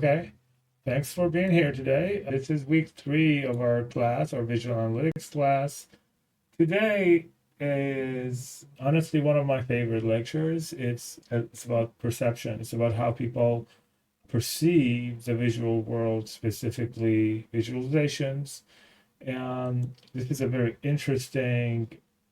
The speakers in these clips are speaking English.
Okay, thanks for being here today. This is week 3 of our class, our visual analytics class. Today is honestly one of my favorite lectures. It's about perception. It's about how people perceive the visual world, specifically visualizations. And this is a very interesting,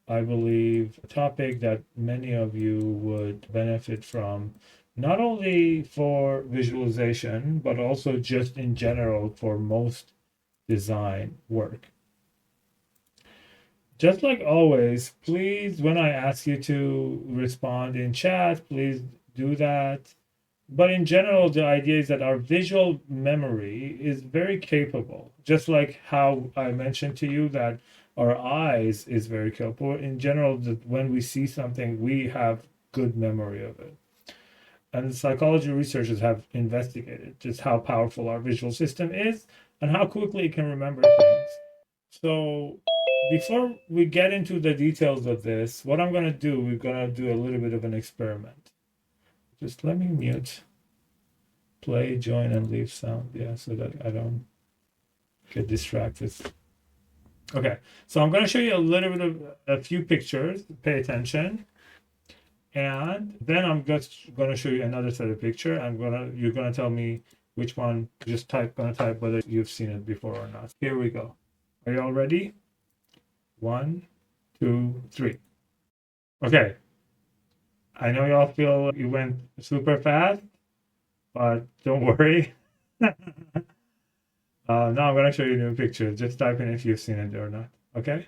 I believe, topic that many of you would benefit from, not only for visualization, but also just in general for most design work. Just like always, please, when I ask you to respond in chat, please do that. But in general, the idea is that our visual memory is very capable, just like how I mentioned to you that our eyes is very capable. In general, that when we see something, we have good memory of it. And psychology researchers have investigated just how powerful our visual system is and how quickly it can remember things. So before we get into the details of this, what I'm going to do, we're going to do a little bit of an experiment. Just let me mute, play, join, and leave sound. Yeah, so that I don't get distracted. Okay, so I'm going to show you a little bit of a few pictures. Pay attention. And then I'm just going to show you another set of picture. You're going to tell me which one. Just going to type whether you've seen it before or not. Here we go. Are you all ready? 1, 2, 3. Okay. I know y'all feel you went super fast, but don't worry. Now I'm going to show you new pictures. Just type in if you've seen it or not. Okay?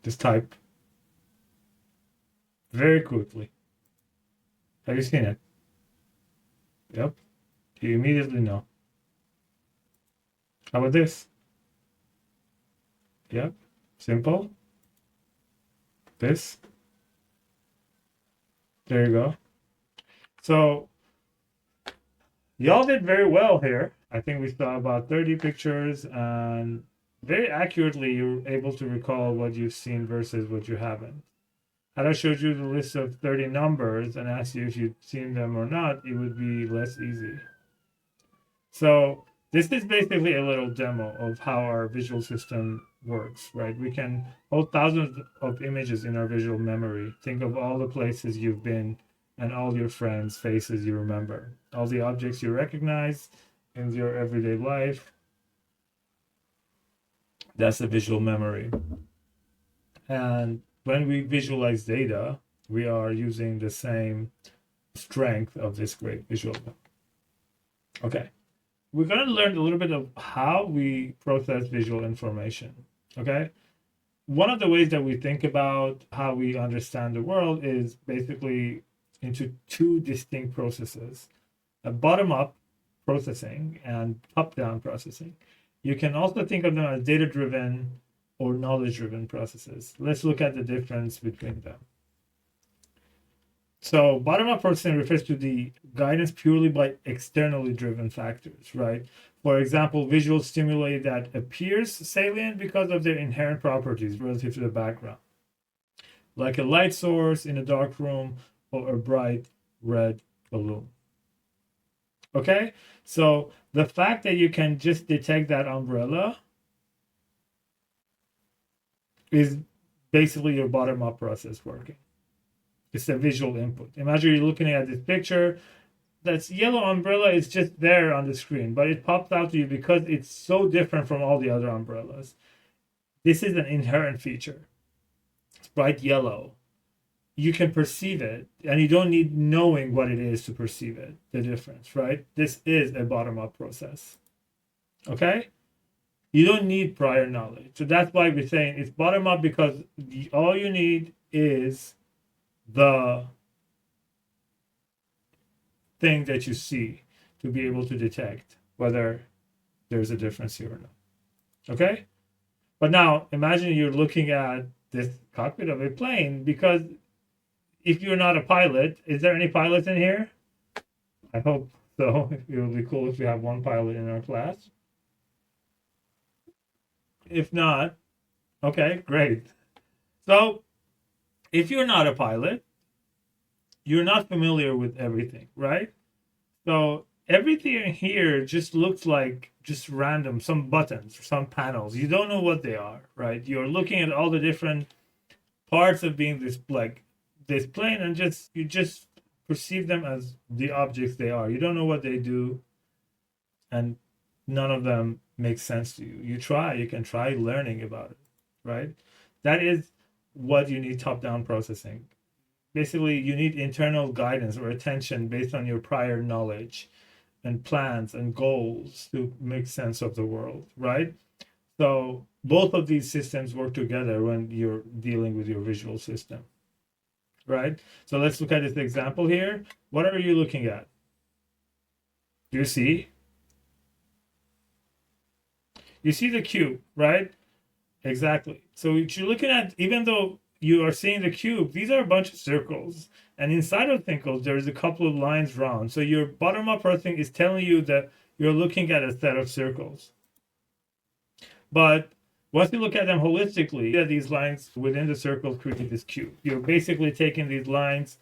Just type very quickly. Have you seen it? Yep. You immediately know. How about this? Yep. Simple. This. There you go. So y'all did very well here. I think we saw about 30 pictures, and very accurately you're able to recall what you've seen versus what you haven't. Had I showed you the list of 30 numbers and asked you if you'd seen them or not, it would be less easy. So this is basically a little demo of how our visual system works, right? We can hold thousands of images in our visual memory. Think of all the places you've been and all your friends' faces you remember, all the objects you recognize in your everyday life. That's the visual memory. And when we visualize data, we are using the same strength of this great visual. Okay. We're going to learn a little bit of how we process visual information. Okay. One of the ways that we think about how we understand the world is basically into two distinct processes, a bottom-up processing and top-down processing. You can also think of them as data-driven or knowledge-driven processes. Let's look at the difference between them. So bottom-up processing refers to the guidance purely by externally driven factors, right? For example, visual stimuli that appears salient because of their inherent properties relative to the background, like a light source in a dark room or a bright red balloon. Okay, so the fact that you can just detect that umbrella is basically your bottom-up process working. It's a visual input. Imagine you're looking at this picture. That yellow umbrella is just there on the screen, but it pops out to you because it's so different from all the other umbrellas. This is an inherent feature. It's bright yellow. You can perceive it, and you don't need knowing what it is to perceive it, the difference, right? This is a bottom-up process. Okay? You don't need prior knowledge. So that's why we're saying it's bottom-up, because all you need is the thing that you see to be able to detect whether there's a difference here or not. Okay? But now imagine you're looking at this cockpit of a plane, because if you're not a pilot, is there any pilots in here? I hope so. It would be cool if we have one pilot in our class. If not, okay, great. So if you're not a pilot, you're not familiar with everything, right? So everything here just looks like just random, some buttons, some panels. You don't know what they are, right? You're looking at all the different parts of being this like this plane, and you just perceive them as the objects they are. You don't know what they do, and none of them makes sense to you. You can try learning about it, right? That is what you need top-down processing. Basically, you need internal guidance or attention based on your prior knowledge and plans and goals to make sense of the world, right? So both of these systems work together when you're dealing with your visual system, right? So let's look at this example here. What are you looking at? Do you see? You see the cube, right? Exactly. So what you're looking at, even though you are seeing the cube, these are a bunch of circles. And inside of circles, there's a couple of lines drawn. So your bottom-up processing is telling you that you're looking at a set of circles. But once you look at them holistically, these lines within the circle create this cube. You're basically taking these lines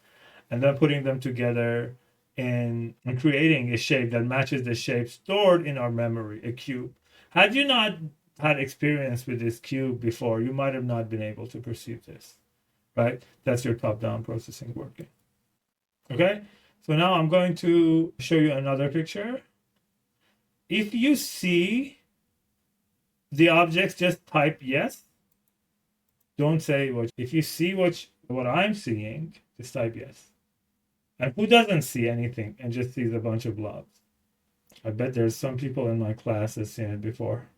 and then putting them together and creating a shape that matches the shape stored in our memory, a cube. Had you not had experience with this cube before, you might have not been able to perceive this, right? That's your top-down processing working. Okay, so now I'm going to show you another picture. If you see the objects, just type yes. Don't say what. If you see what I'm seeing, just type yes. And who doesn't see anything and just sees a bunch of blobs? I bet there's some people in my class that's seen it before.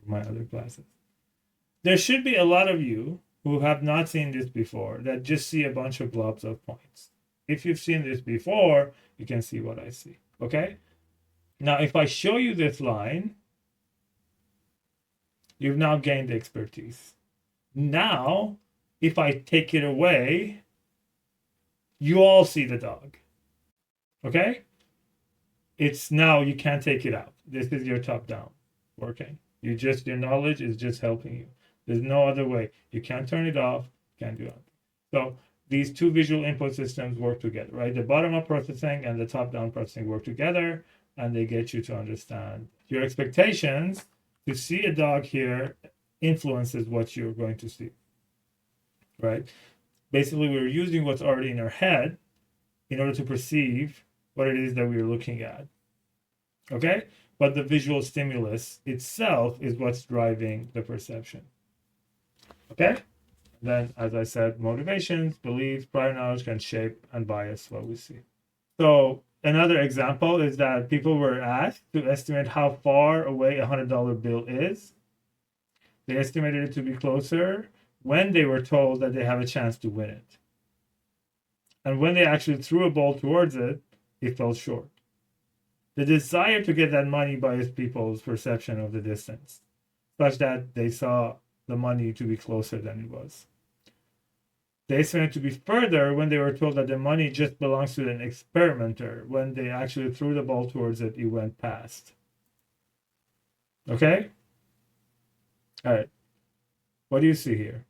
My other classes. There should be a lot of you who have not seen this before that just see a bunch of blobs of points. If you've seen this before, you can see what I see. Okay? Now, if I show you this line, you've now gained expertise. Now, if I take it away, you all see the dog. Okay? It's now you can't take it out. This is your top-down working. Your knowledge is just helping you. There's no other way. You can't turn it off, can't do it. So these two visual input systems work together, right? The bottom-up processing and the top-down processing work together, and they get you to understand your expectations. To see a dog here influences what you're going to see, right? Basically, we're using what's already in our head in order to perceive what it is that we're looking at, okay? But the visual stimulus itself is what's driving the perception, okay? Then, as I said, motivations, beliefs, prior knowledge can shape and bias what we see. So another example is that people were asked to estimate how far away a $100 bill is. They estimated it to be closer when they were told that they have a chance to win it. And when they actually threw a ball towards it, it fell short. The desire to get that money biased people's perception of the distance, such that they saw the money to be closer than it was. They estimated to be further when they were told that the money just belongs to an experimenter. When they actually threw the ball towards it, it went past. Okay? All right. What do you see here?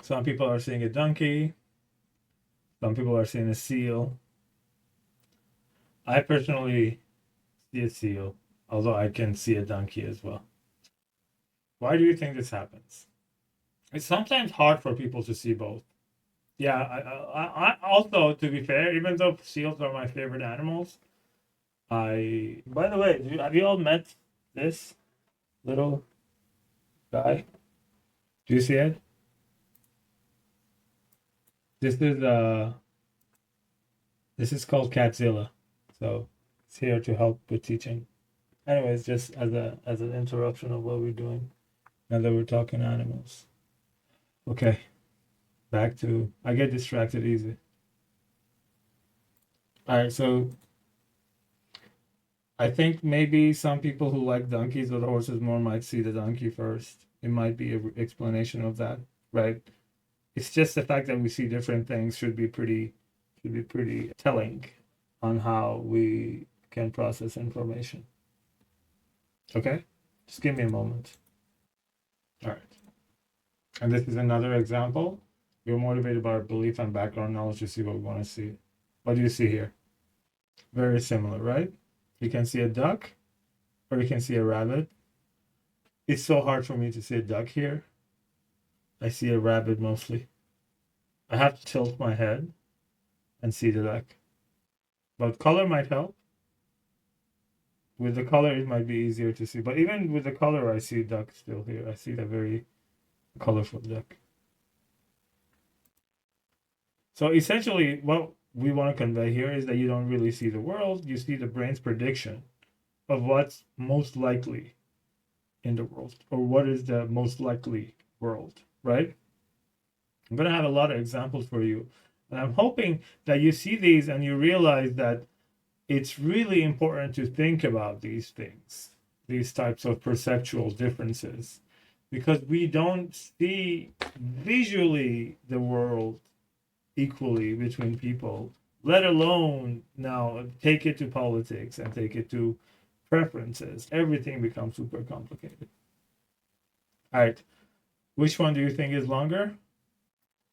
Some people are seeing a donkey. Some people are seeing a seal. I personally see a seal, although I can see a donkey as well. Why do you think this happens? It's sometimes hard for people to see both. Yeah, I also, to be fair, even though seals are my favorite animals, by the way, have you all met this little guy? Do you see it? This is called Catzilla. So it's here to help with teaching. Anyways, just as an interruption of what we're doing now that we're talking animals. Okay, back to I get distracted easy. All right, so I think maybe some people who like donkeys or horses more might see the donkey first. It might be an explanation of that, right? It's just the fact that we see different things should be pretty telling on how we can process information. Okay, just give me a moment. All right, and this is another example. We're motivated by our belief and background knowledge to see what we want to see. What do you see here? Very similar, right? You can see a duck or you can see a rabbit. It's so hard for me to see a duck here. I see a rabbit mostly. I have to tilt my head and see the duck. But color might help. With the color, it might be easier to see. But even with the color, I see duck still here. I see a very colorful duck. So essentially, what we want to convey here is that you don't really see the world. You see the brain's prediction of what's most likely in the world, or what is the most likely world, right? I'm going to have a lot of examples for you. And I'm hoping that you see these and you realize that it's really important to think about these things, these types of perceptual differences, because we don't see visually the world equally between people, let alone now take it to politics and take it to preferences. Everything becomes super complicated. All right. Which one do you think is longer?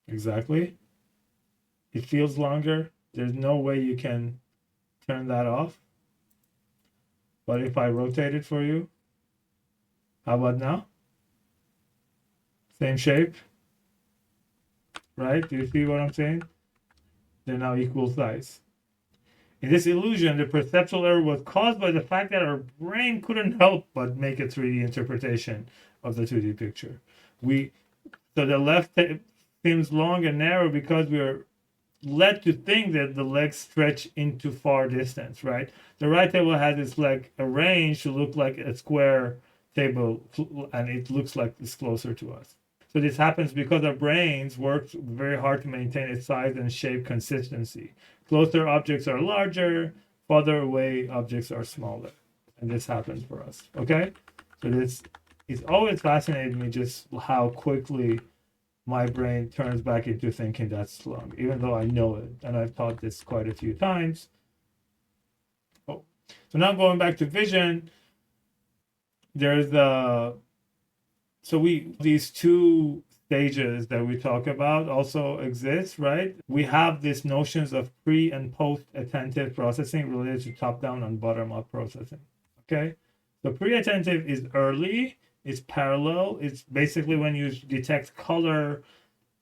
Exactly. It feels longer. There's no way you can turn that off. But if I rotate it for you, how about now? Same shape, right? Do you see what I'm saying? They're now equal size. In this illusion, the perceptual error was caused by the fact that our brain couldn't help but make a 3D interpretation of the 2D picture. So the left seems long and narrow because we are led to think that the legs stretch into far distance, right? The right table has its leg arranged to look like a square table, and it looks like it's closer to us. So this happens because our brains work very hard to maintain its size and shape consistency. Closer objects are larger, farther away objects are smaller. And this happens for us. Okay? So this is always fascinating me just how quickly my brain turns back into thinking that's long, even though I know it. And I've taught this quite a few times. Oh. So now going back to vision, there's these two stages that we talk about also exist, right? We have these notions of pre and post-attentive processing related to top-down and bottom-up processing. Okay, so pre-attentive is early, it's parallel, it's basically when you detect color,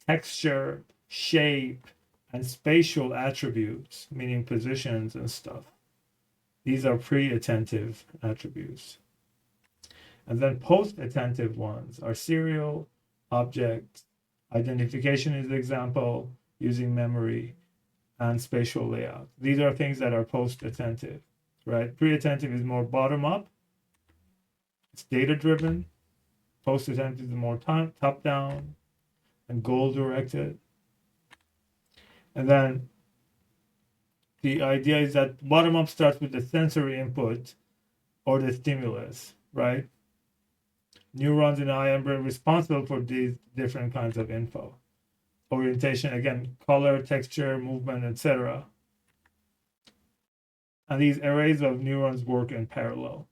texture, shape, and spatial attributes, meaning positions and stuff. These are pre-attentive attributes. And then post-attentive ones are serial, object, identification is the example, using memory, and spatial layout. These are things that are post-attentive, right? Pre-attentive is more bottom-up. It's data-driven. Post-attentive is more top-down and goal-directed. And then the idea is that bottom-up starts with the sensory input or the stimulus, right? Neurons in the eye and brain responsible for these different kinds of info. Orientation, again, color, texture, movement, etc. And these arrays of neurons work in parallel.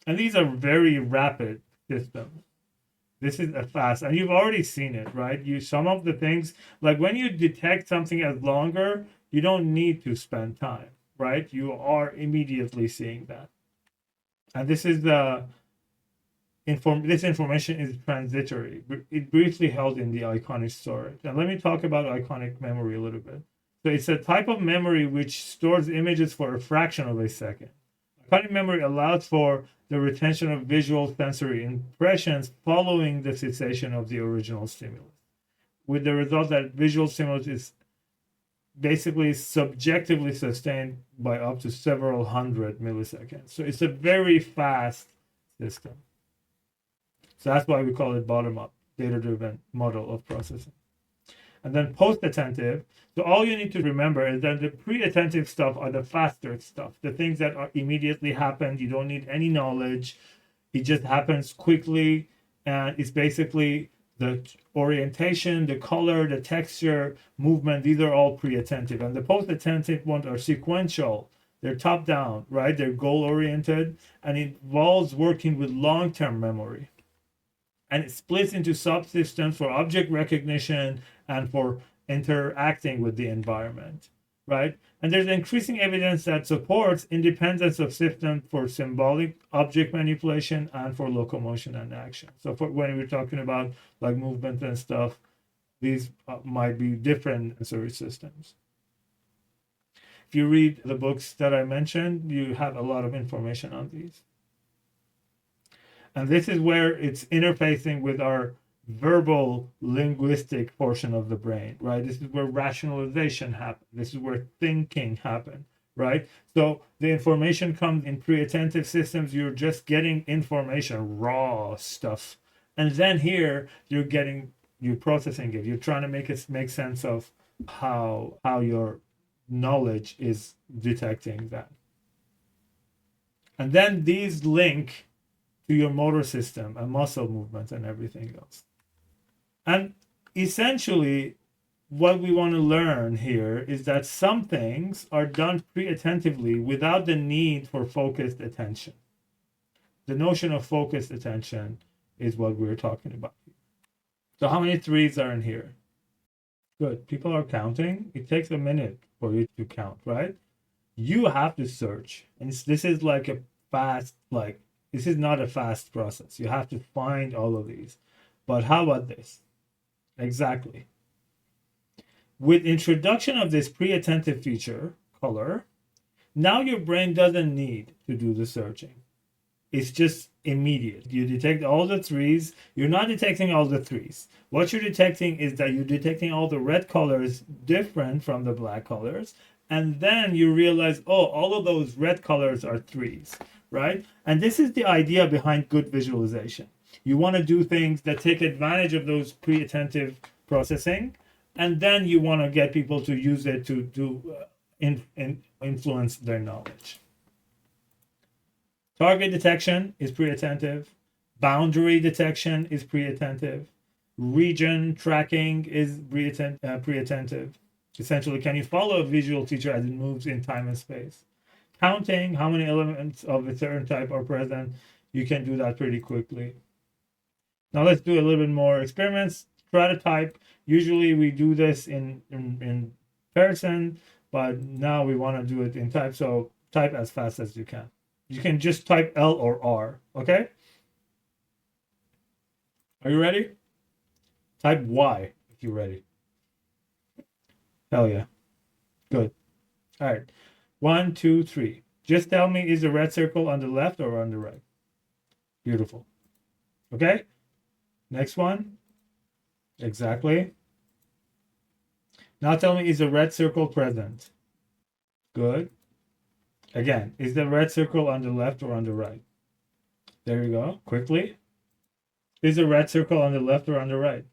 And these are very rapid systems. This is a fast, and you've already seen it, right? Some of the things, like when you detect something as longer, you don't need to spend time, right? You are immediately seeing that. And this is this information is transitory. It briefly held in the iconic storage. And let me talk about iconic memory a little bit. So it's a type of memory which stores images for a fraction of a second. Iconic memory allows for the retention of visual sensory impressions following the cessation of the original stimulus, with the result that visual stimulus is basically subjectively sustained by up to several hundred milliseconds. So it's a very fast system. So that's why we call it bottom-up, data-driven model of processing. And then post-attentive. So all you need to remember is that the pre-attentive stuff are the faster stuff, the things that are immediately happen. You don't need any knowledge. It just happens quickly. And it's basically the orientation, the color, the texture, movement. These are all pre-attentive. And the post-attentive ones are sequential. They're top-down, right? They're goal-oriented. And it involves working with long-term memory. And it splits into subsystems for object recognition and for interacting with the environment, right? And there's increasing evidence that supports independence of system for symbolic object manipulation and for locomotion and action. So for when we're talking about like movement and stuff, these might be different sensory systems. If you read the books that I mentioned, you have a lot of information on these. And this is where it's interfacing with our verbal linguistic portion of the brain, right? This is where rationalization happens. This is where thinking happens, right? So the information comes in pre-attentive systems. You're just getting information, raw stuff. And then here you're processing it. You're trying to make sense of how your knowledge is detecting that. And then these link to your motor system and muscle movement and everything else. And essentially, what we want to learn here is that some things are done pre-attentively without the need for focused attention. The notion of focused attention is what we're talking about. So how many threes are in here? Good. People are counting. It takes a minute for you to count, right? You have to search. And this is like a fast, this is not a fast process. You have to find all of these. But how about this? Exactly. With introduction of this pre-attentive feature, color, now your brain doesn't need to do the searching. It's just immediate. You detect all the threes. You're not detecting all the threes. What you're detecting is that you're detecting all the red colors different from the black colors. And then you realize, oh, all of those red colors are threes, right? And this is the idea behind good visualization. You want to do things that take advantage of those pre-attentive processing, and then you want to get people to use it to influence their knowledge. Target detection is pre-attentive. Boundary detection is pre-attentive. Region tracking is pre-attentive. Essentially, can you follow a visual feature as it moves in time and space? Counting how many elements of a certain type are present, you can do that pretty quickly. Now let's do a little bit more experiments. Try to type. Usually we do this in person, but now we want to do it in type. So type as fast as you can. You can just type L or R, okay? Are you ready? Type Y if you're ready. Hell yeah. Good. All right. 1, 2, 3. Just tell me, is the red circle on the left or on the right? Beautiful. Okay. Next one. Exactly. Now tell me, is the red circle present? Good. Again, is the red circle on the left or on the right? There you go. Quickly. Is the red circle on the left or on the right?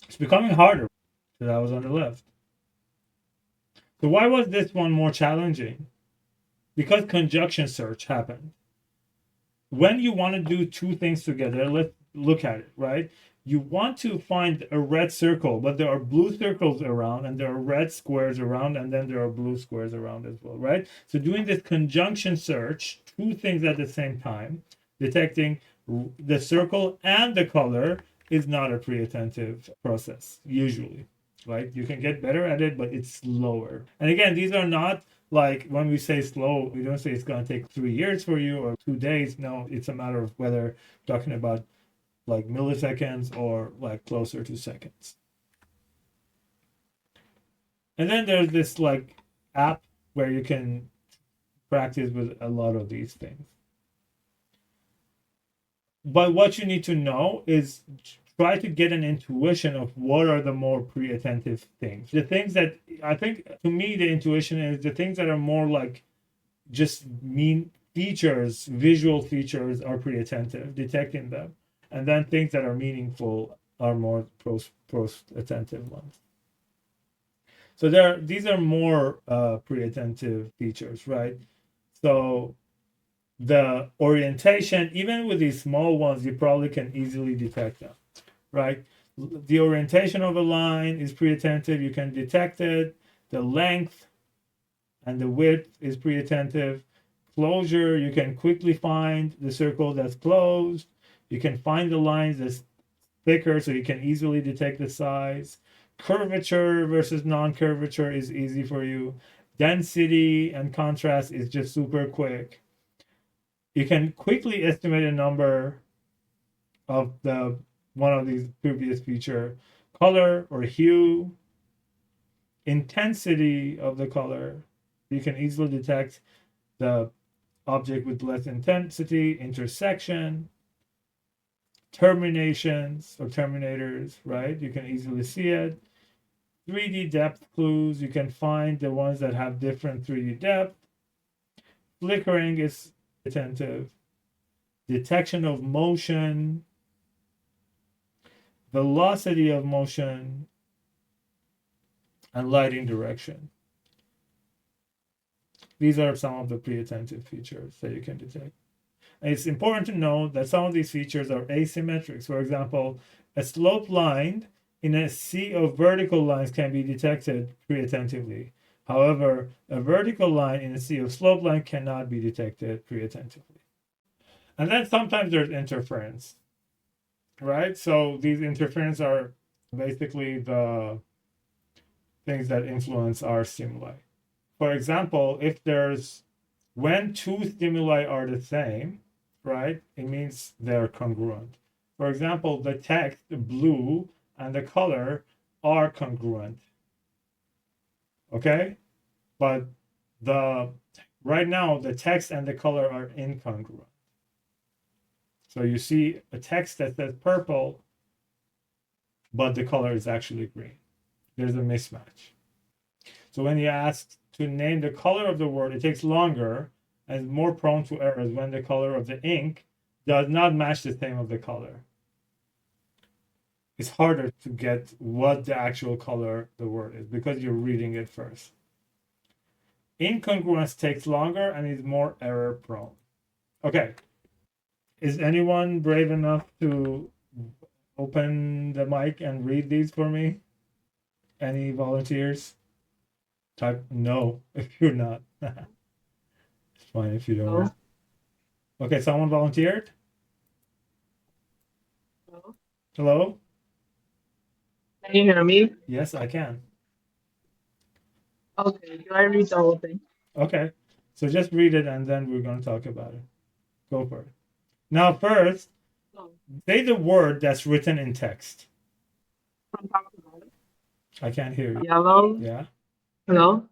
It's becoming harder. So that was on the left. So why was this one more challenging? Because conjunction search happened. When you want to do two things together, let's look at it, right? You want to find a red circle, but there are blue circles around, and there are red squares around, and then there are blue squares around as well, right? So doing this conjunction search, two things at the same time, detecting the circle and the color is not a pre-attentive process, usually, right? You can get better at it, but it's slower. And again, these are not like when we say slow, we don't say it's going to take 3 years for you or 2 days. No, it's a matter of whether talking about like milliseconds or like closer to seconds. And then there's this like app where you can practice with a lot of these things. But what you need to know is try to get an intuition of what are the more pre-attentive things. The things that I think, to me, the intuition is the things that are more like just mean features, visual features are pre-attentive, detecting them. And then things that are meaningful are more post-attentive ones. So these are more pre-attentive features, right? So the orientation, even with these small ones, you probably can easily detect them, right? The orientation of a line is pre-attentive. You can detect it. The length and the width is pre-attentive. Closure, you can quickly find the circle that's closed. You can find the lines that's thicker, so you can easily detect the size. Curvature versus non-curvature is easy for you. Density and contrast is just super quick. You can quickly estimate a number of the one of these previous feature. Color or hue, intensity of the color. You can easily detect the object with less intensity, intersection, terminations or terminators, right? You can easily see it. 3D depth clues, you can find the ones that have different 3D depth. Flickering is attentive. Detection of motion, velocity of motion, and lighting direction. These are some of the pre-attentive features that you can detect. And it's important to note that some of these features are asymmetric. For example, a sloped line in a sea of vertical lines can be detected pre-attentively. However, a vertical line in a sea of sloped line cannot be detected pre-attentively. And then sometimes there's interference, right? So these interference are basically the things that influence our stimuli. For example, if there's when two stimuli are the same, right, it means they're congruent. For example, the text, the blue, and the color are congruent. Okay? But the right now the text and the color are incongruent. So you see a text that says purple, but the color is actually green. There's a mismatch. So when you ask to name the color of the word, it takes longer and is more prone to errors when the color of the ink does not match the same of the color. It's harder to get what the actual color of the word is because you're reading it first. Incongruence takes longer and is more error prone. Okay. Is anyone brave enough to open the mic and read these for me? Any volunteers? Type no if you're not. It's fine if you don't want. Okay, someone volunteered? Hello? Can you hear me? Yes, I can. Okay, do I read the whole thing? Okay, so just read it and then we're going to talk about it. Go for it. Now, first, Oh, say the word that's written in text. from top to bottom. I can't hear you. Yellow, Yeah? hello?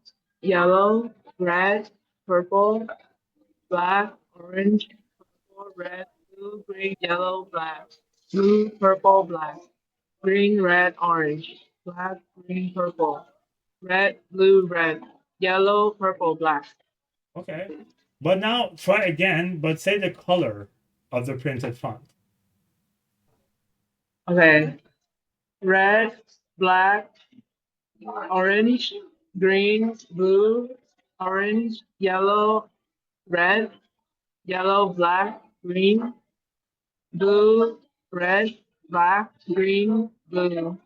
Yellow, red, purple, black, orange, purple, red, blue, green, yellow, black. Blue, purple, black. Green, red, orange. Black, green, purple. Red, blue, red. Yellow, purple, black. Okay. But now try again, but say the color of the printed font. Okay. Red, black, orange, green, blue, orange, yellow, red, yellow, black, green, blue, red, black, green, blue,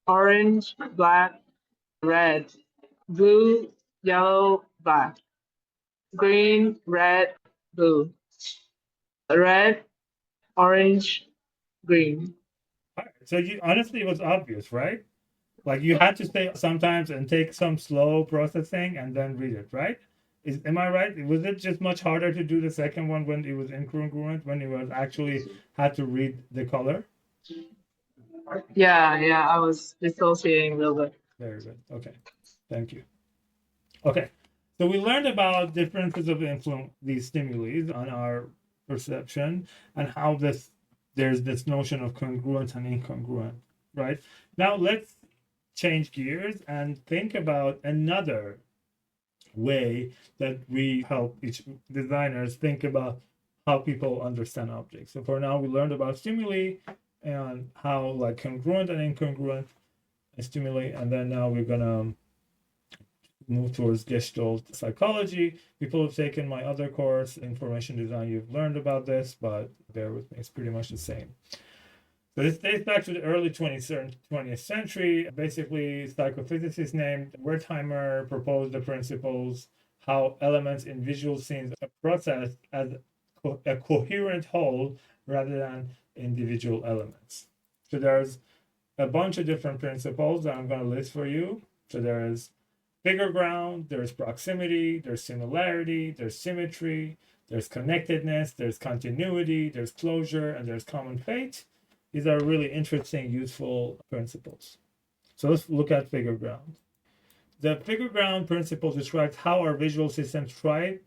orange, black, red, blue, yellow, black, green, red, blue, red, orange, green. All right. So you honestly, it was obvious, right? Like you had to say sometimes and take some slow processing and then read it, right? Am I right? Was it just much harder to do the second one when it was incongruent, when it was actually had to read the color? Yeah, I was dissociating a little bit. Very good. Okay. Thank you. Okay. So we learned about differences of influence, these stimuli on our perception and how there's this notion of congruent and incongruent, right? Now let's change gears and think about another way that we help each designers think about how people understand objects. So for now, we learned about stimuli and how like congruent and incongruent stimuli, and then now we're gonna move towards Gestalt psychology. People have taken my other course, information design. You've learned about this, but bear with me; it's pretty much the same. So this dates back to the early 20th century. Basically, psychophysicist named Wertheimer proposed the principles how elements in visual scenes are processed as a coherent whole rather than individual elements. So there's a bunch of different principles that I'm going to list for you. So there is figure ground, there's proximity, there's similarity, there's symmetry, there's connectedness, there's continuity, there's closure, and there's common fate. These are really interesting, useful principles. So let's look at figure ground. The figure ground principle describes how our visual system tries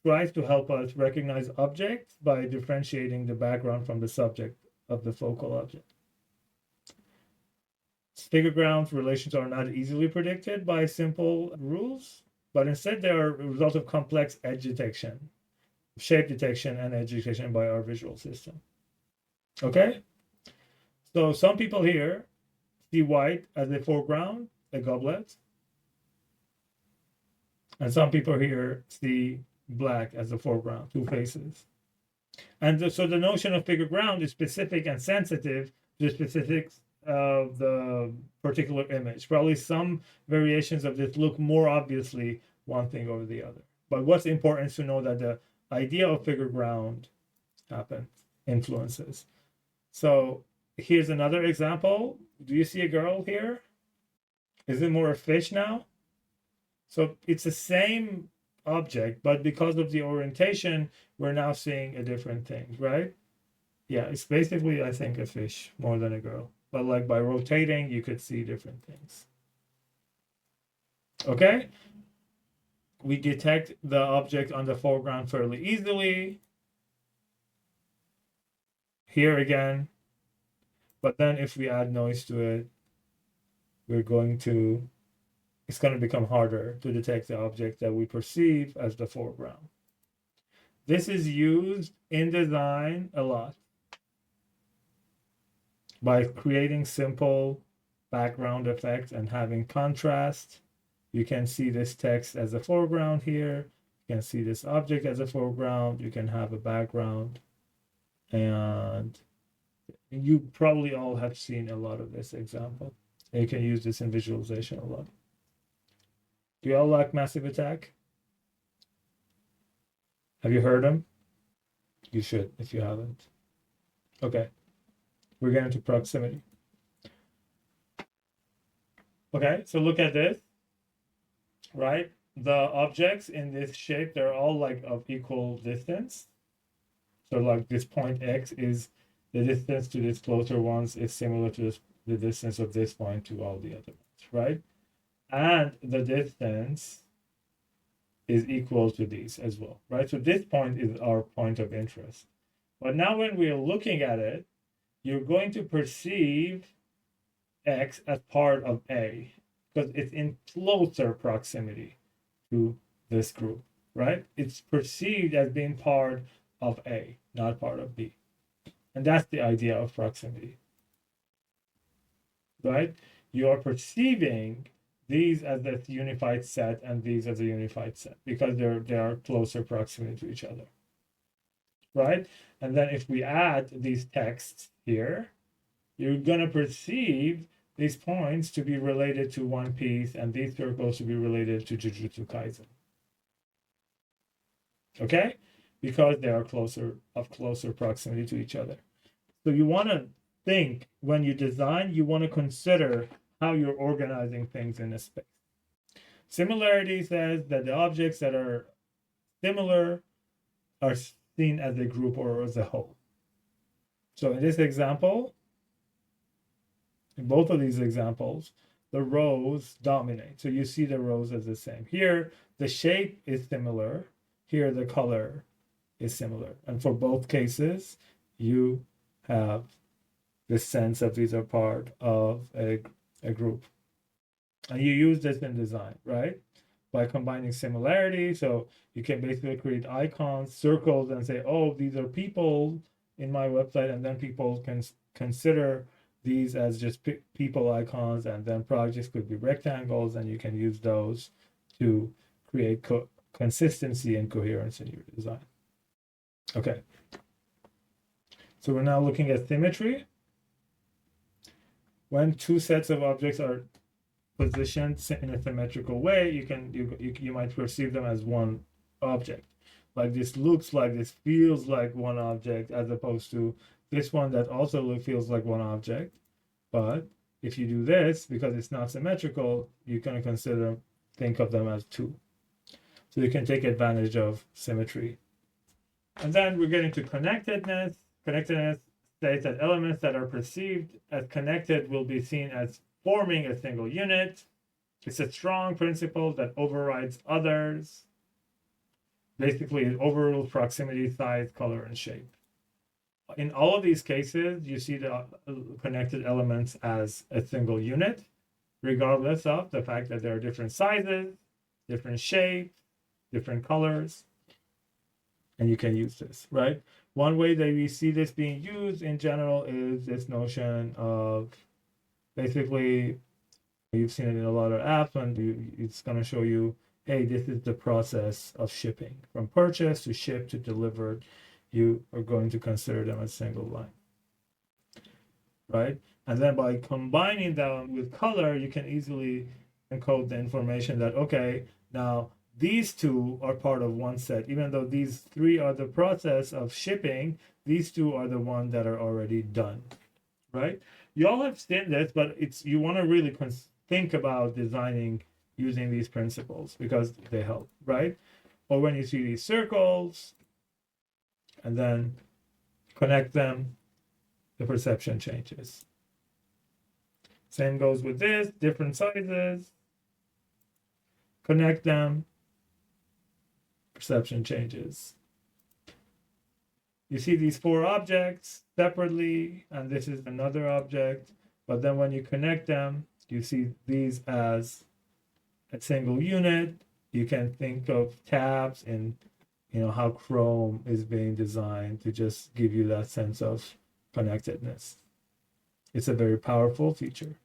to help us recognize objects by differentiating the background from the subject of the focal object. Figure ground relations are not easily predicted by simple rules, but instead they are a result of complex edge detection, shape detection, and edge detection by our visual system. Okay? So some people here see white as a foreground, a goblet, and some people here see black as the foreground, two faces. And so the notion of figure ground is specific and sensitive to the specifics of the particular image. Probably some variations of this look more obviously one thing over the other. But what's important is to know that the idea of figure ground influences. So here's another example. Do you see a girl here? Is it more a fish now? So it's the same object, but because of the orientation, we're now seeing a different thing, right? Yeah, it's basically, I think, a fish more than a girl. But like by rotating, you could see different things. Okay? We detect the object on the foreground fairly easily. Here again. But then if we add noise to it, it's going to become harder to detect the object that we perceive as the foreground. This is used in design a lot by creating simple background effects and having contrast. You can see this text as a foreground here. You can see this object as a foreground. You can have a background. And you probably all have seen a lot of this example. And you can use this in visualization a lot. Do you all like Massive Attack? Have you heard them? You should if you haven't. Okay. We're getting to proximity. Okay, so look at this, right? The objects in this shape, they're all like of equal distance. So like this point X is the distance to these closer ones is similar to the distance of this point to all the other ones, right? And the distance is equal to these as well, right? So this point is our point of interest. But now when we're looking at it, you're going to perceive X as part of A because it's in closer proximity to this group, right? It's perceived as being part of A, not part of B. And that's the idea of proximity, right? You are perceiving these as a unified set and these as a unified set because they are closer proximity to each other, right? And then if we add these texts here, you're going to perceive these points to be related to One Piece and these circles to be related to Jujutsu Kaisen. Okay? Because they are closer proximity to each other. So you want to think when you design, you want to consider how you're organizing things in a space. Similarity says that the objects that are similar are seen as a group or as a whole. So in this example, in both of these examples, the rows dominate. So you see the rows as the same. Here, the shape is similar. Here, the color is similar. And for both cases, you have this sense that these are part of a group. And you use this in design, right? By combining similarity. So you can basically create icons, circles, and say, oh, these are people in my website. And then people can consider these as just people icons. And then projects could be rectangles. And you can use those to create consistency and coherence in your design. Okay. So we're now looking at symmetry. When two sets of objects are positioned in a symmetrical way, you might perceive them as one object. Like this looks like, this feels like one object, as opposed to this one that also feels like one object, but if you do this, because it's not symmetrical, you can think of them as two. So you can take advantage of symmetry. And then we're getting to connectedness. Connectedness states that elements that are perceived as connected will be seen as forming a single unit. It's a strong principle that overrides others. Basically, it overrules proximity, size, color, and shape. In all of these cases, you see the connected elements as a single unit, regardless of the fact that there are different sizes, different shapes, different colors, and you can use this, right? One way that we see this being used in general is this notion of basically, you've seen it in a lot of apps, and it's going to show you, hey, this is the process of shipping. From purchase to ship to delivered, you are going to consider them a single line, right? And then by combining them with color, you can easily encode the information that, okay, now these two are part of one set. Even though these three are the process of shipping, these two are the ones that are already done, right? You all have seen this, but you want to really think about designing using these principles because they help, right? Or when you see these circles and then connect them, the perception changes. Same goes with this, different sizes, connect them, perception changes. You see these four objects separately, and this is another object, but then when you connect them, you see these as a single unit. You can think of tabs and how Chrome is being designed to just give you that sense of connectedness. It's a very powerful feature.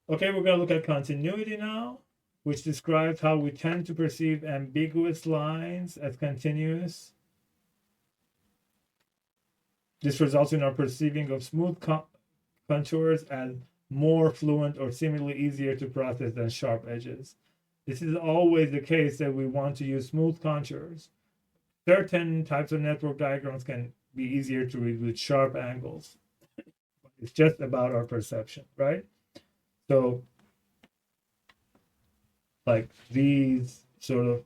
Okay, we're going to look at continuity now, which describes how we tend to perceive ambiguous lines as continuous. This results in our perceiving of smooth contours as more fluent or seemingly easier to process than sharp edges. This is always the case that we want to use smooth contours. Certain types of network diagrams can be easier to read with sharp angles. It's just about our perception, right? So, like these sort of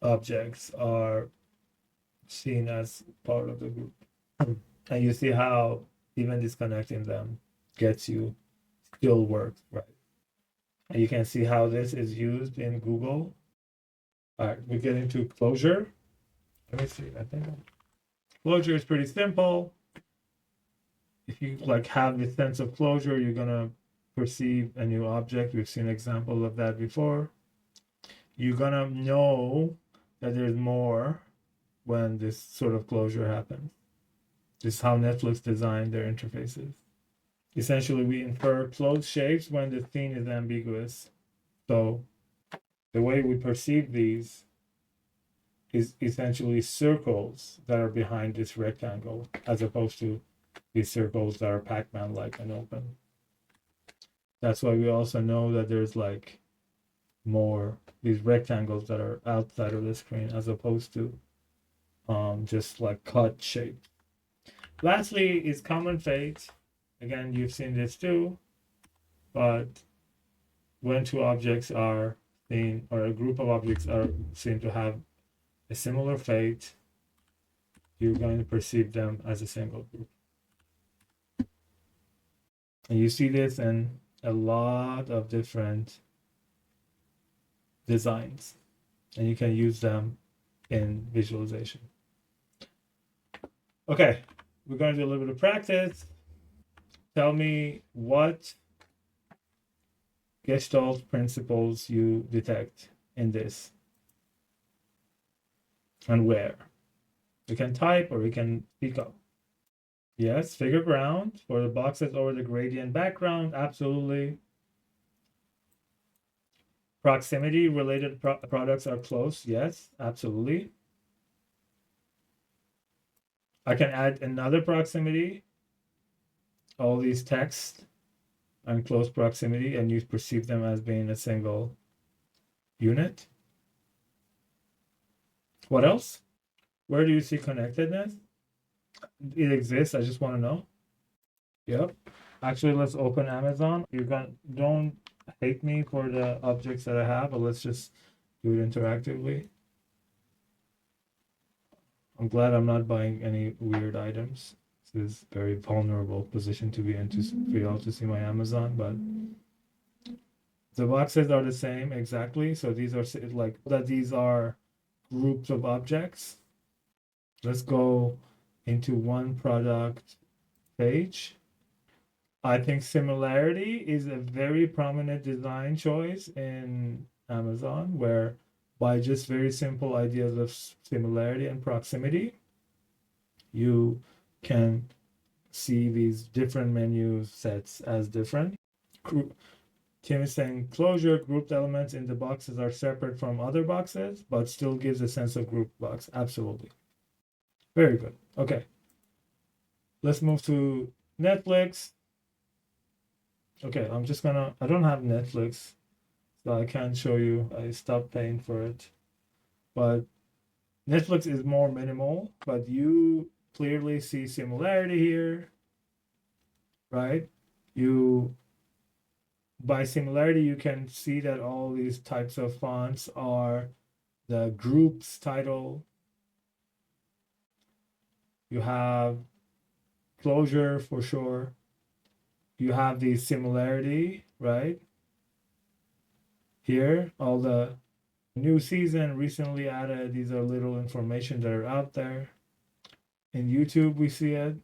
objects are seen as part of the group. And you see how even disconnecting them gets you still works, right? And you can see how this is used in Google. All right, we get into closure. Let me see. I think closure is pretty simple. If you have this sense of closure, you're gonna perceive a new object. We've seen examples of that before. You're gonna know that there's more when this sort of closure happens. This is how Netflix designed their interfaces. Essentially, we infer closed shapes when the scene is ambiguous. So the way we perceive these is essentially circles that are behind this rectangle, as opposed to these circles that are Pac-Man-like and open. That's why we also know that there's more these rectangles that are outside of the screen, as opposed to just cut shape. Lastly is common fate. Again, you've seen this too, but when two objects are seen, or a group of objects are seen to have a similar fate, you're going to perceive them as a single group. And you see this in a lot of different designs, and you can use them in visualization. Okay, we're going to do a little bit of practice. Tell me what Gestalt principles you detect in this and where. You can type or you can speak up. Yes, figure ground for the boxes over the gradient background, absolutely. Proximity related products are close, yes, absolutely. I can add another proximity, all these texts and close proximity, and you perceive them as being a single unit. What else? Where do you see connectedness? It exists, I just want to know. Yep. Actually, let's open Amazon. Don't hate me for the objects that I have, but let's just do it interactively. I'm glad I'm not buying any weird items. This is a very vulnerable position to be in for y'all to see my Amazon, but the boxes are the same exactly. So these are like that. These are groups of objects. Let's go into one product page. I think similarity is a very prominent design choice in Amazon, where by just very simple ideas of similarity and proximity, you can see these different menu sets as different. Tim is saying closure grouped elements in the boxes are separate from other boxes, but still gives a sense of group box. Absolutely. Very good. Okay. Let's move to Netflix. Okay, I don't have Netflix, so I can't show you. I stopped paying for it. But Netflix is more minimal, but you clearly see similarity here, right? You by similarity, you can see that all these types of fonts are the group's title. You have closure for sure. You have the similarity, right? Here, all the new season recently added. These are little information that are out there. In YouTube, we see it.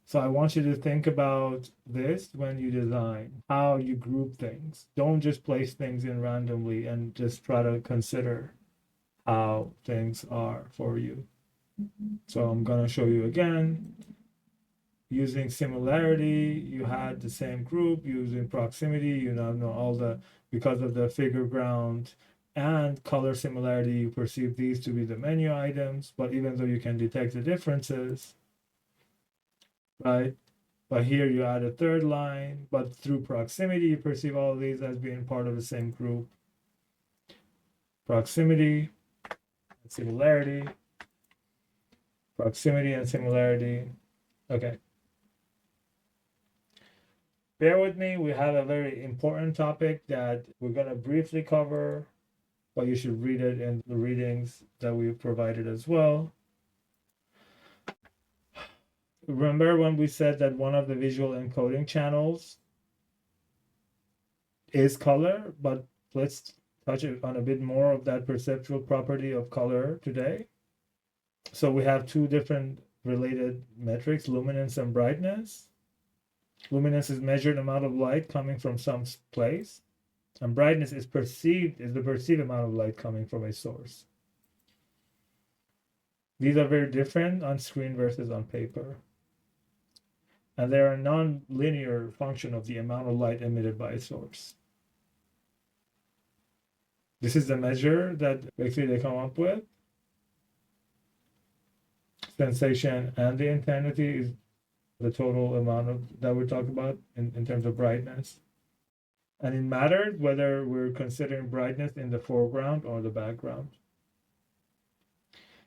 So I want you to think about this when you design, how you group things. Don't just place things in randomly and just try to consider how things are for you. So I'm going to show you again. Using similarity, you had the same group. Using proximity, you now know all the, because of the figure ground and color similarity, you perceive these to be the menu items. But even though you can detect the differences, right? But here you add a third line, but through proximity, you perceive all of these as being part of the same group. Proximity, similarity, proximity and similarity. Okay. Bear with me, we have a very important topic that we're going to briefly cover, but you should read it in the readings that we've provided as well. Remember when we said that one of the visual encoding channels is color, but let's touch on a bit more of that perceptual property of color today. So we have two different related metrics, luminance and brightness. Luminance is measured amount of light coming from some place, and brightness is the perceived amount of light coming from a source. These are very different on screen versus on paper. And they are a non-linear function of the amount of light emitted by a source. This is the measure that basically they come up with. Sensation and the intensity is the total amount of that we're talking about in terms of brightness. And it matters whether we're considering brightness in the foreground or the background.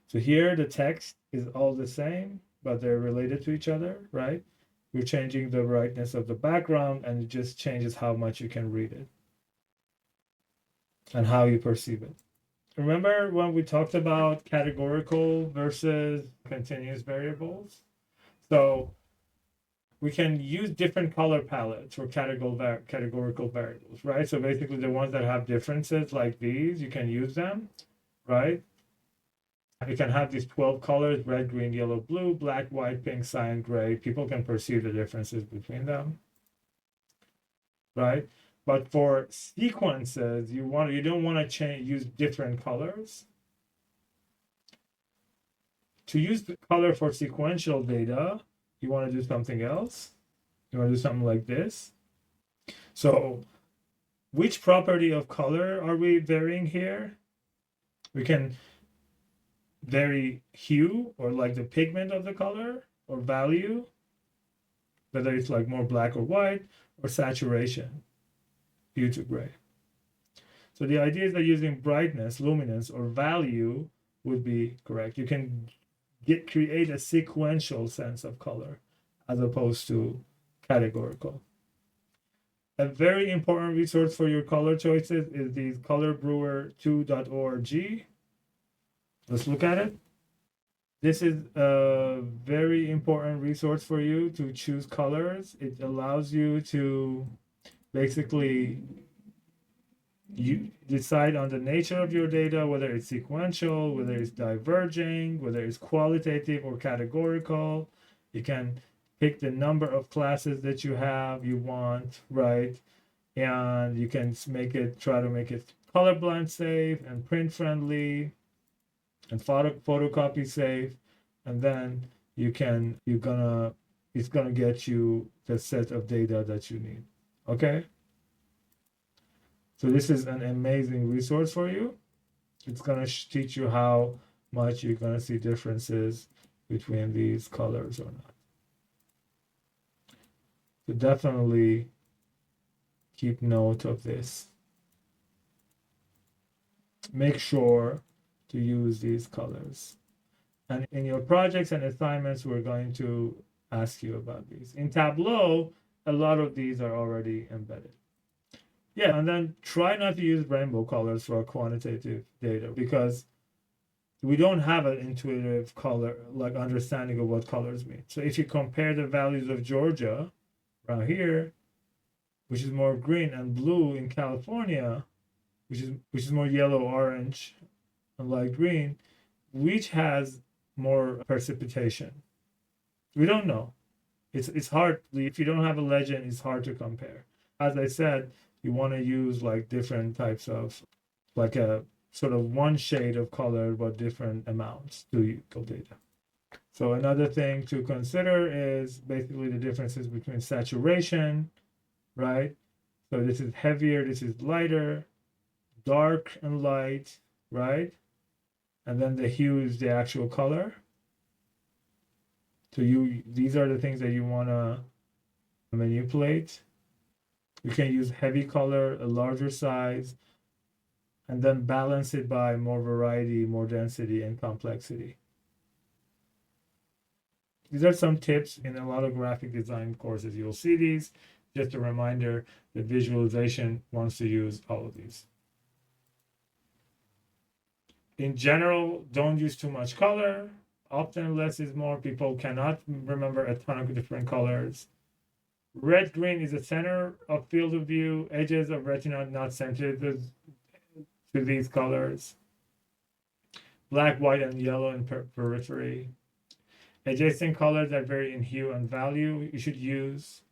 So here the text is all the same, but they're related to each other, right? We're changing the brightness of the background, and it just changes how much you can read it and how you perceive it. Remember when we talked about categorical versus continuous variables? So we can use different color palettes for categorical variables, right? So basically the ones that have differences like these, you can use them, right? You can have these 12 colors, red, green, yellow, blue, black, white, pink, cyan, gray. People can perceive the differences between them, right? But for sequences, you don't want to use different colors. To use the color for sequential data, you want to do something else. You want to do something like this. So which property of color are we varying here? We can vary hue, or like the pigment of the color, or value, whether it's like more black or white, or saturation, hue to gray. So the idea is that using brightness, luminance, or value would be correct. You can create a sequential sense of color as opposed to categorical. A very important resource for your color choices is the colorbrewer2.org. Let's look at it. This is a very important resource for you to choose colors. It allows you to basically you decide on the nature of your data, whether it's sequential, whether it's diverging, whether it's qualitative or categorical. You can pick the number of classes that you want, right? And you can try to make it colorblind safe and print friendly and photocopy safe. And then it's gonna get you the set of data that you need. Okay? So this is an amazing resource for you. It's gonna teach you how much you're gonna see differences between these colors or not. So definitely keep note of this. Make sure to use these colors. And in your projects and assignments, we're going to ask you about these. In Tableau, a lot of these are already embedded. Yeah, and then try not to use rainbow colors for quantitative data because we don't have an intuitive color, like understanding of what colors mean. So if you compare the values of Georgia around here, which is more green, and blue in California, which is more yellow, orange, and light green, which has more precipitation? We don't know. It's hard. If you don't have a legend, it's hard to compare. As I said, you want to use like different types of, like a sort of one shade of color, but different amounts to your data. So another thing to consider is basically the differences between saturation, right? So this is heavier, this is lighter, dark and light, right? And then the hue is the actual color. So these are the things that you want to manipulate. You can use heavy color, a larger size, and then balance it by more variety, more density, and complexity. These are some tips in a lot of graphic design courses. You'll see these. Just a reminder that visualization wants to use all of these. In general, don't use too much color. Often less is more. People cannot remember a ton of different colors. Red green is the center of field of view. Edges of retina not centered to these colors. Black, white, and yellow in periphery. Adjacent colors that vary in hue and value you should use.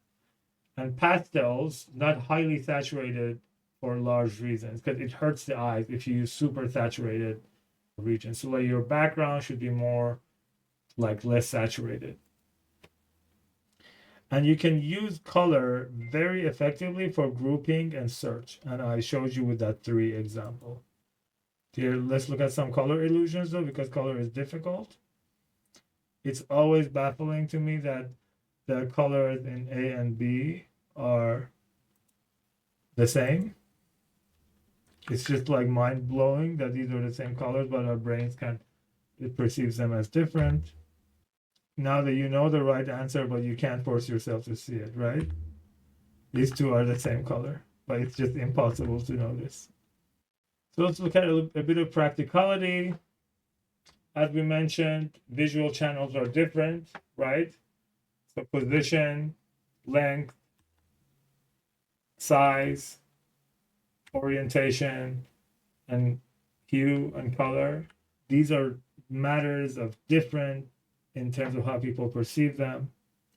And pastels, not highly saturated for large reasons, because it hurts the eyes if you use super saturated regions. So like your background should be more like less saturated. And you can use color very effectively for grouping and search. And I showed you with that 3 example. Here, let's look at some color illusions though, because color is difficult. It's always baffling to me that the colors in A and B are the same. It's just like mind blowing that these are the same colors, but our brains it perceives them as different. Now that you know the right answer, but you can't force yourself to see it, right? These two are the same color, but it's just impossible to notice. So let's look at a bit of practicality. As we mentioned, visual channels are different, right? So position, length, size, orientation, and hue and color. These are matters of different in terms of how people perceive them,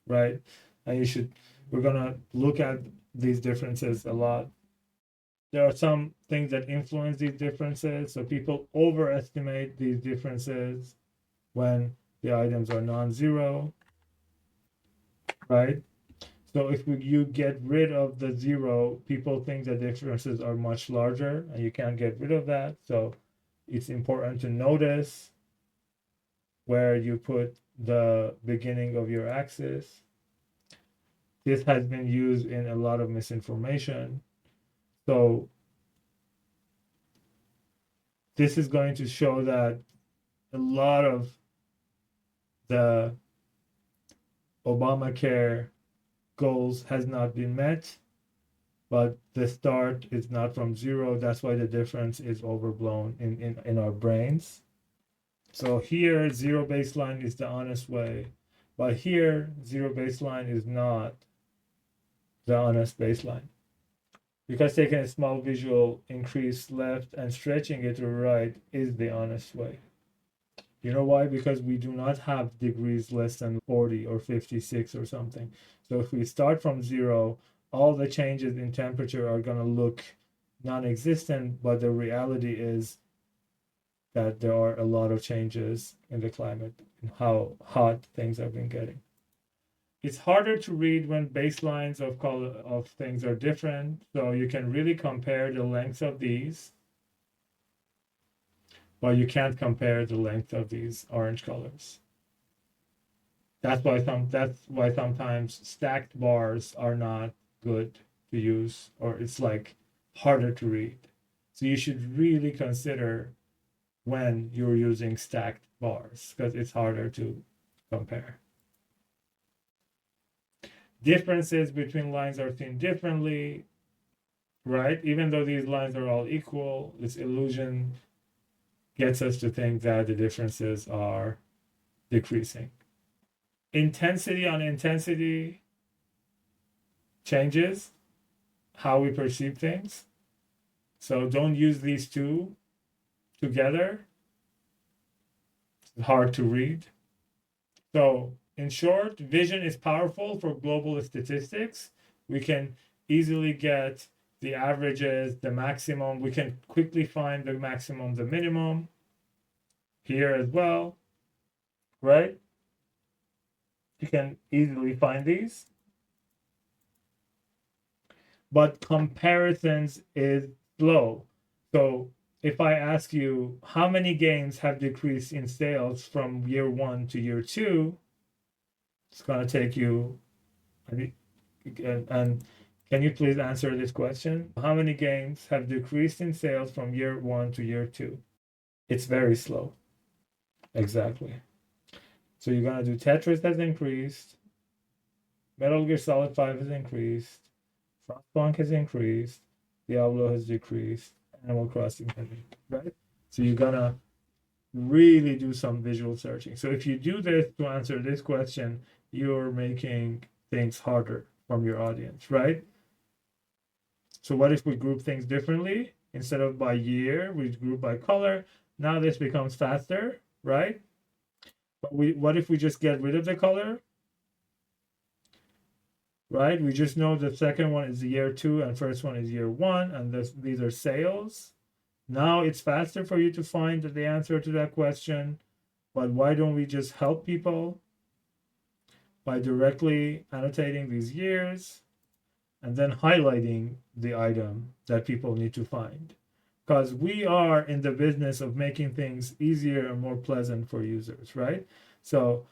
right? And we're gonna look at these differences a lot. There are some things that influence these differences. So people overestimate these differences when the items are non-zero, right? So if you get rid of the zero, people think the differences are much larger and you can't get rid of that. So it's important to notice where you put the beginning of your axis. This has been used in a lot of misinformation. So this is going to show that a lot of the Obamacare goals has not been met, but the start is not from zero. That's why the difference is overblown in our brains. So here, zero baseline is the honest way, but here, zero baseline is not the honest baseline. Because taking a small visual increase left and stretching it to right is the honest way. You know why? Because we do not have degrees less than 40 or 56 or something. So if we start from zero, all the changes in temperature are going to look non-existent, but the reality is that there are a lot of changes in the climate and how hot things have been getting. It's harder to read when baselines of color of things are different, so you can really compare the lengths of these, but you can't compare the length of these orange colors. That's why sometimes stacked bars are not good to use, or it's like harder to read. So you should really consider when you're using stacked bars because it's harder to compare. Differences between lines are seen differently, right? Even though these lines are all equal, this illusion gets us to think that the differences are decreasing. Intensity on intensity changes how we perceive things. So don't use these two together. It's hard to read. So in short, vision is powerful for global statistics. We can easily get the averages, the maximum. We can quickly find the maximum, the minimum here as well, right? You can easily find these. But comparisons is slow. So if I ask you how many games have decreased in sales from year one to year two, it's going to take you, and can you please answer this question? How many games have decreased in sales from year one to year two? It's very slow. Exactly. So you're going to do Tetris has increased, Metal Gear Solid 5 has increased, Frostpunk has increased, Diablo has decreased, Animal Crossing has increased, right? So you're going to really do some visual searching. So if you do this to answer this question, you're making things harder from your audience, right? So what if we group things differently? Instead of by year, we group by color. Now this becomes faster, right? But what if we just get rid of the color? Right? We just know the second one is year two and first one is year one, and these are sales. Now it's faster for you to find the answer to that question. But why don't we just help people by directly annotating these years and then highlighting the item that people need to find? Because we are in the business of making things easier and more pleasant for users, right? So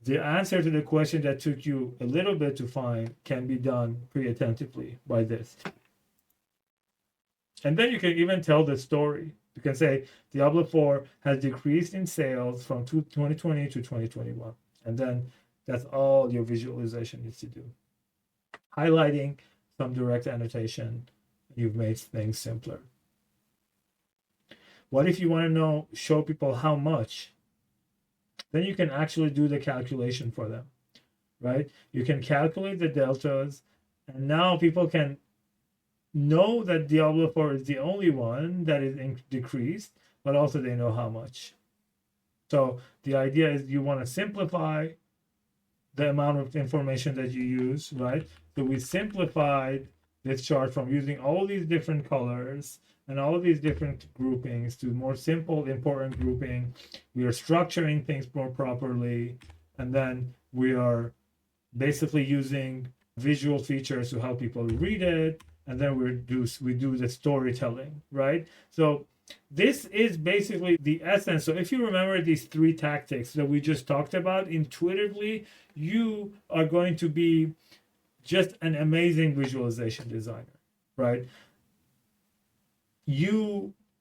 the answer to the question that took you a little bit to find can be done pre-attentively by this. And then you can even tell the story. You can say Diablo 4 has decreased in sales from 2020 to 2021. And then that's all your visualization needs to do. Highlighting some direct annotation, you've made things simpler. What if you want to show people how much? Then you can actually do the calculation for them, right? You can calculate the deltas, and now people can know that Diablo 4 is the only one that is decreased, but also they know how much. So the idea is you want to simplify the amount of information that you use, right? So we simplified this chart from using all these different colors and all these different groupings to more simple, important grouping. We are structuring things more properly, and then we are basically using visual features to help people read it, and then we do the storytelling, right? So this is basically the essence. So if you remember these three tactics that we just talked about intuitively, you are going to be just an amazing visualization designer, right?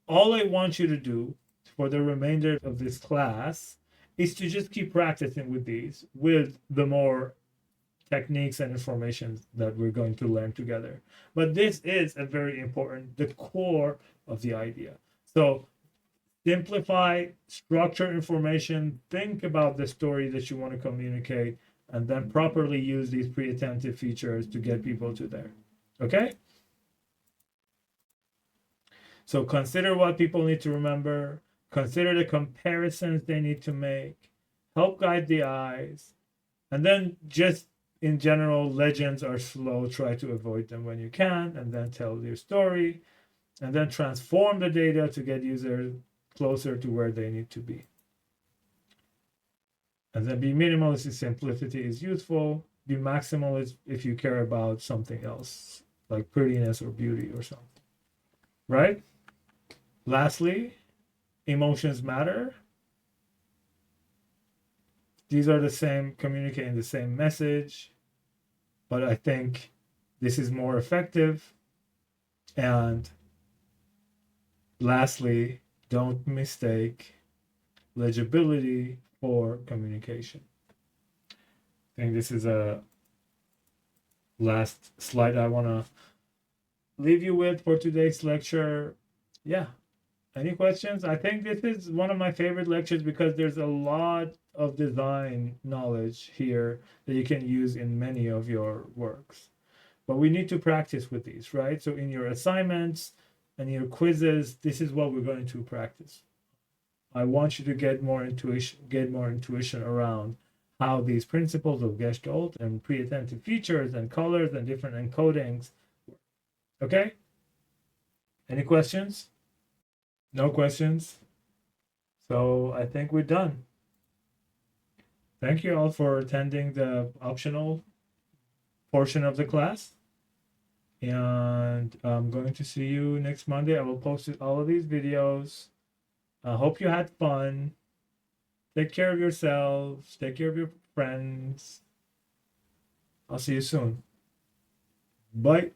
All I want you to do for the remainder of this class is to just keep practicing with these, with the more techniques and information that we're going to learn together. But this is a very important, the core of the idea. So simplify, structure information, think about the story that you want to communicate, and then properly use these pre-attentive features to get people to there. Okay? So consider what people need to remember, consider the comparisons they need to make, help guide the eyes, and then just in general, legends are slow, try to avoid them when you can, and then tell your story, and then transform the data to get users closer to where they need to be. And then be minimalist if simplicity is useful, be maximalist if you care about something else, like prettiness or beauty or something. Right? Lastly, emotions matter. These are the same, communicating the same message, but I think this is more effective. And lastly, don't mistake legibility for communication. I think this is a last slide I want to leave you with for today's lecture. Yeah. Any questions? I think this is one of my favorite lectures because there's a lot of design knowledge here that you can use in many of your works. But we need to practice with these, right? So in your assignments and your quizzes, this is what we're going to practice. I want you to get more intuition around how these principles of Gestalt and pre-attentive features and colors and different encodings work. Okay? Any questions? No questions? So I think we're done. Thank you all for attending the optional portion of the class. And I'm going to see you next Monday. I will post all of these videos. I hope you had fun. Take care of yourselves. Take care of your friends. I'll see you soon. Bye.